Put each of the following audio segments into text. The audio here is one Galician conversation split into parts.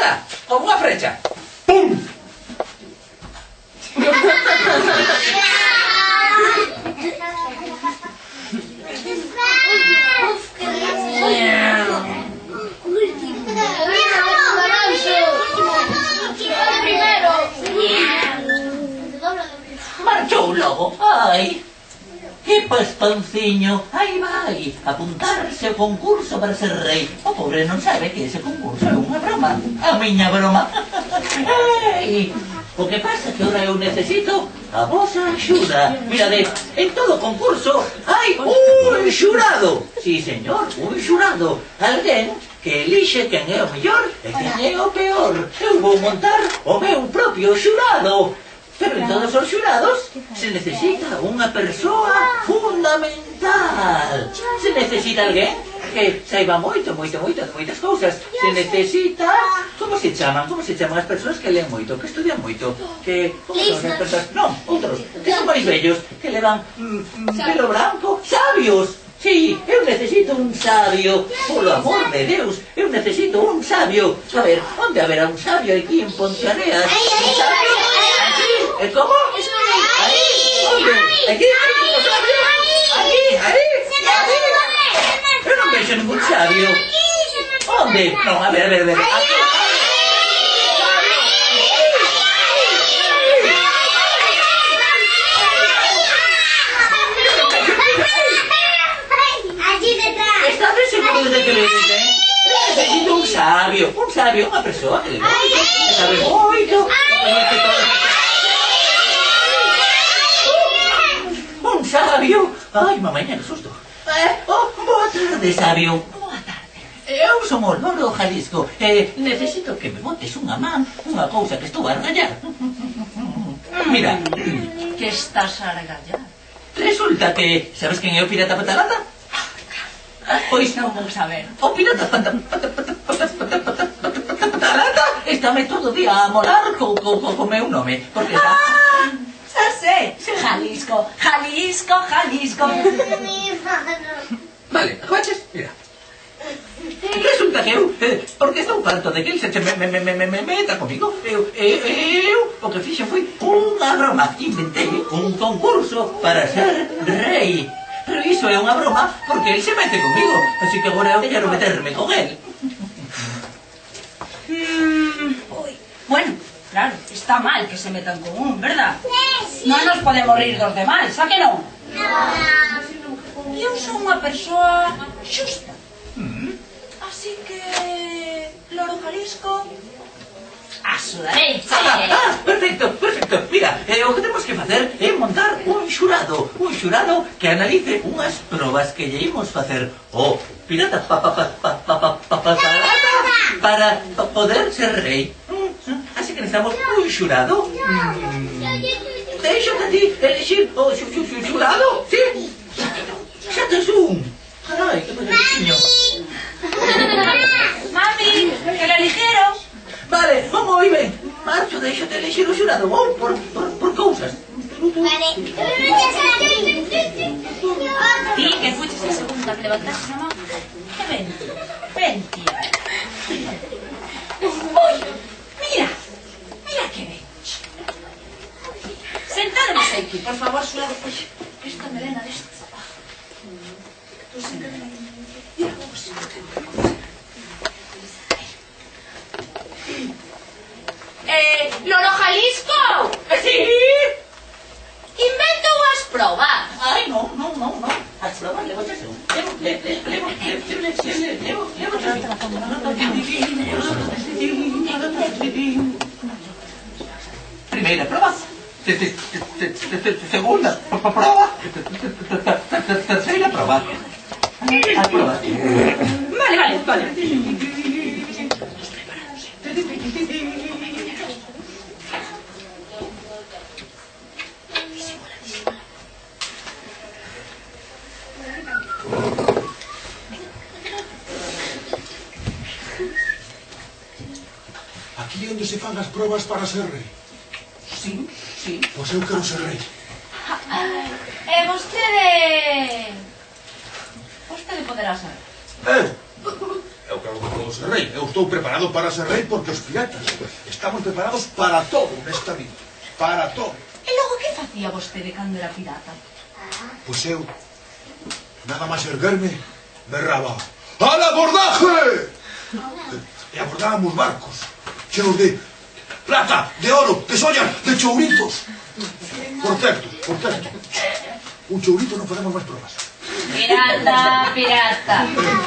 Nada, como unha frecha. Pum! Marchou o lobo. Ai, que paspanciño. Aí vai, apuntarse ao concurso para ser rei. O pobre non sabe que ese concurso é unha broma. A miña broma. Ei, o que pasa é que ahora eu necesito a vosa axuda. Mirade, en todo concurso hai un xurado. Sí, señor, un xurado. Alguén que elixe quen é o mellor e quen é o peor. Eu vou montar o meu propio xurado. Pero en todos os xurados se necesita unha persoa fundamental. Se necesita alguén que saiba moitas cousas. Se necesita... Como se chaman as persoas que leen moito, que estudian moito? Que... Como son as persoas? Non, outros, que son máis vellos, que levan pelo branco. Sabios! Sí, eu necesito un sabio. Polo amor de Deus, eu necesito un sabio. A ver, onde haberá un sabio aquí en Ponteareas? Un sabio? Aquí? Como? Aí? Onde? Aquí? Un sabio? Aquí? Aí? Eu non vexo ningún sabio. Onde? Non, a ver. Aquí? ¿Estás seguro de que lo dicen? Necesito un sabio, unha persoa que le sabe moito, un sabio. Ai, mamaña, que susto. Boa tarde, sabio. Boa tarde. Eu son o Loro Jalisco. Necesito que me botes unha man, unha cousa que estou a argallar. Mira. Que estás a argallar? Resulta que... Sabes quen é o pirata Patalata? Pois non vou saber. O pirata Patalata estame todo o día a molar co meu nome. Porque está... Xa sei. Jalisco. Vale, acabaches? Mira. Resulta que eu, porque estou farto de que el se me meta comigo, eu, o que fixen foi unha broma. Inventei un concurso para ser rei. Pero iso é unha broma porque el se mete comigo. Así que agora eu quero meterme con el. Bueno, claro, está mal que se metan con un, ¿verdad? Non nos podemos rir dos demais, a que non? Eu son unha persoa xusta. Así que... Loro Jalisco... Axudarei. Perfecto. Mira, o que temos que facer é montar un xurado que analice unhas probas que lle imos facer o pirata para poder ser rei. Así que necesitamos un xurado. Deixa-te a ti elegir o xurado, sí? Xa tes un. Carai, que pequeniño. Mami, que lo eligieron. Vale, moi ben. Marcho, déxate elegir o xurado. Vou por cousas. Vale. Ti, que fuches a segunda que levantaste a mão. Ven, tía. Ui, mira que ben. Sentademos aquí, por favor, xurado. Esta melena deste. Tú sentademe aí. Mira, Loro Jalisco! Sí? Invento unhas probas. Ai, non. As probas levo xa según. Primeira proba. Segunda proba. Terceira proba. As probas. Vale. Aquí onde se fan as probas para ser rei. Sí. Pois eu quero ser rei. Vostede poderá ser. Eu quero logo que podo ser rei. Eu estou preparado para ser rei porque os piratas estamos preparados para todo nesta vida. Para todo. E logo que facía vostede cando era pirata? Pois eu, nada máis erguerme, berraba ¡al abordaje! E abordábamos barcos cheos de plata, de oro, de sollas, de chouritos. Por certo, un chourito non podemos máis probas. Pirata, pirata.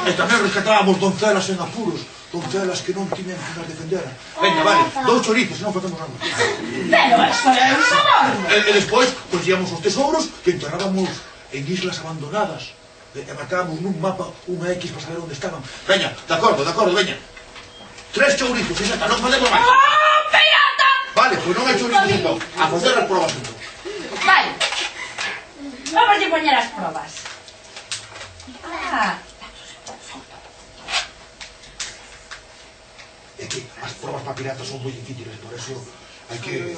E tamén rescatábamos doncelas en apuros, doncelas que non tiñan que nas defenderan. Venga, vale, 2 chouritos, non facemos nada. Pero eso é un soborno. E despois, pois íamos os tesouros que enterrábamos en islas abandonadas. E marcábamos nun mapa unha X para saber onde estaban. Veña, de acordo, veña. 3 chouritos, e xa está, non facemos máis. ¡Oh, pirata! Vale, pois non hai chouritos entón. A facer as probas entón. Vale. Vamos a poñer as probas. Ah. É que as probas para piratas son moi difíciles, por eso hai que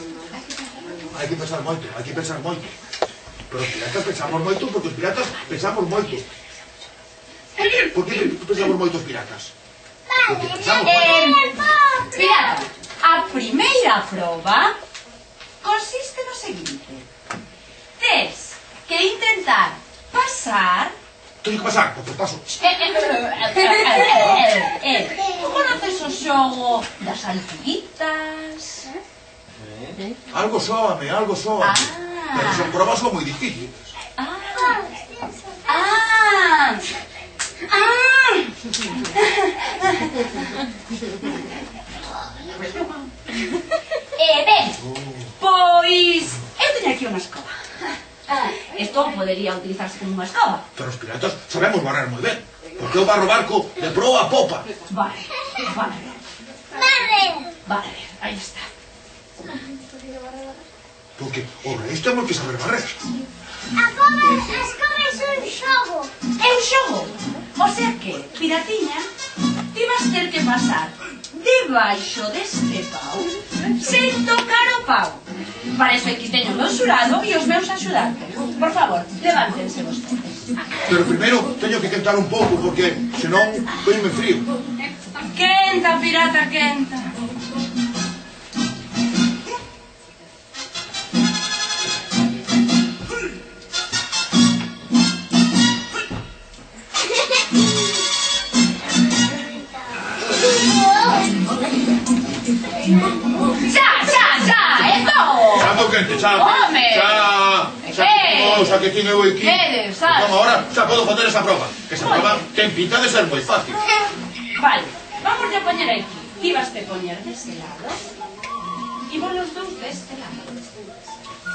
pensar moito, Pero os piratas pensamos moito porque os piratas pensamos moito. Por que pensamos moito os piratas? Porque pensamos moito. Pirata, a primeira proba consiste no seguinte. Tes que intentar pasar... Teño que pasar, porque paso. Tu conoces o xogo das alturitas? Algo sóame. Pero son probas moi difíciles. Ben, pois eu teño aquí unha escoba. Isto podería utilizarse como unha escoba. Pero os piratas sabemos barrer moi ben. Porque eu barro barco de proa a popa. Vale, aí está. Porque os reis temos que saber barrer. A escoba é un xogo. É un xogo. O sea que, piratiña, ti vas ter que pasar debaixo deste pau sen tocar o pau. Para eso aquí teño o meu xurado e os meus axudantes. Por favor, levántense vostedes. Pero primeiro teño que quentar un pouco porque senón coñome frío. Quenta, pirata, quenta. Xa que tiño eu aquí. Entón, agora xa podo facer esa proba. Que esa proba ten pinta de ser moi fácil. Vale, vamos a poñer aquí. Ti vas te poñer deste lado e vos los dous deste lado.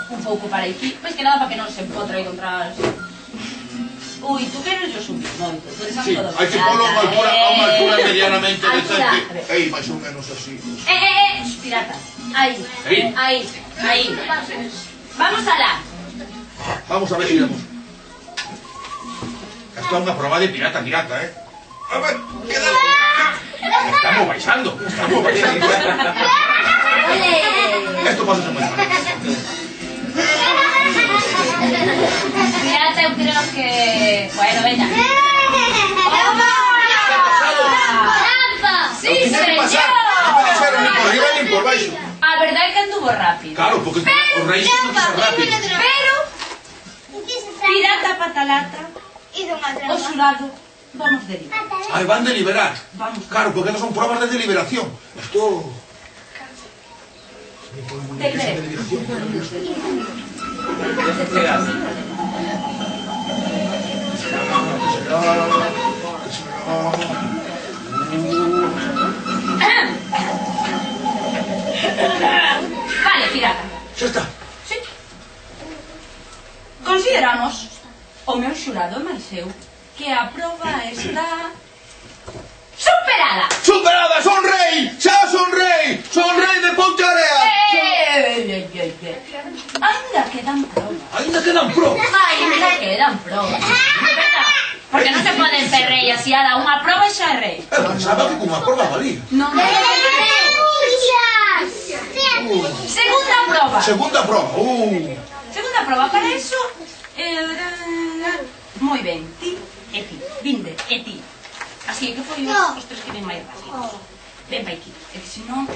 Un pouco para aquí, pois que nada para que non se empotre aí contra as... Ui, tú queres yo subir moito. Sí, hai que polo a unha altura medianamente decente. Ei, máis ou menos así. Pirata. Aí. Vamos alá. Vamos a ver si vemos. Esto es una prueba de pirata, A ver, estamos baixando. Esto pasa muy mal. Pirata, eu creo que... Bueno, venga. ¡Trampa! ¡Sí, señor! No me deixaron ni por arriba ni por baixo. A verdade é que anduvo rápido. Claro, porque os reis non son rápidos. Pero... Pirata patalata, o xurado, vamos deliberar. Ai, van deliberar. Vamos. Claro, porque estas son pruebas de deliberación. Esto... Vale, pirata. Xa está. Sí. Consideramos, o meu xurado e máis eu, que a proba está... superada! Superada, son rei! Xa son rei! Son rei de Pontarea! Ainda quedan probas. Ainda quedan probas. Ainda quedan probas. Porque non se pode ser rei así a dar unha proba e xa é rei. Eu pensaba que con unha proba valía. Non. Segunda proba. Segunda proba. Segunda proba, para iso... moi ben, ti e ti. Vinde, e ti. Así que foi os tres que ven máis rápido. Ven, Paiquito, é que senón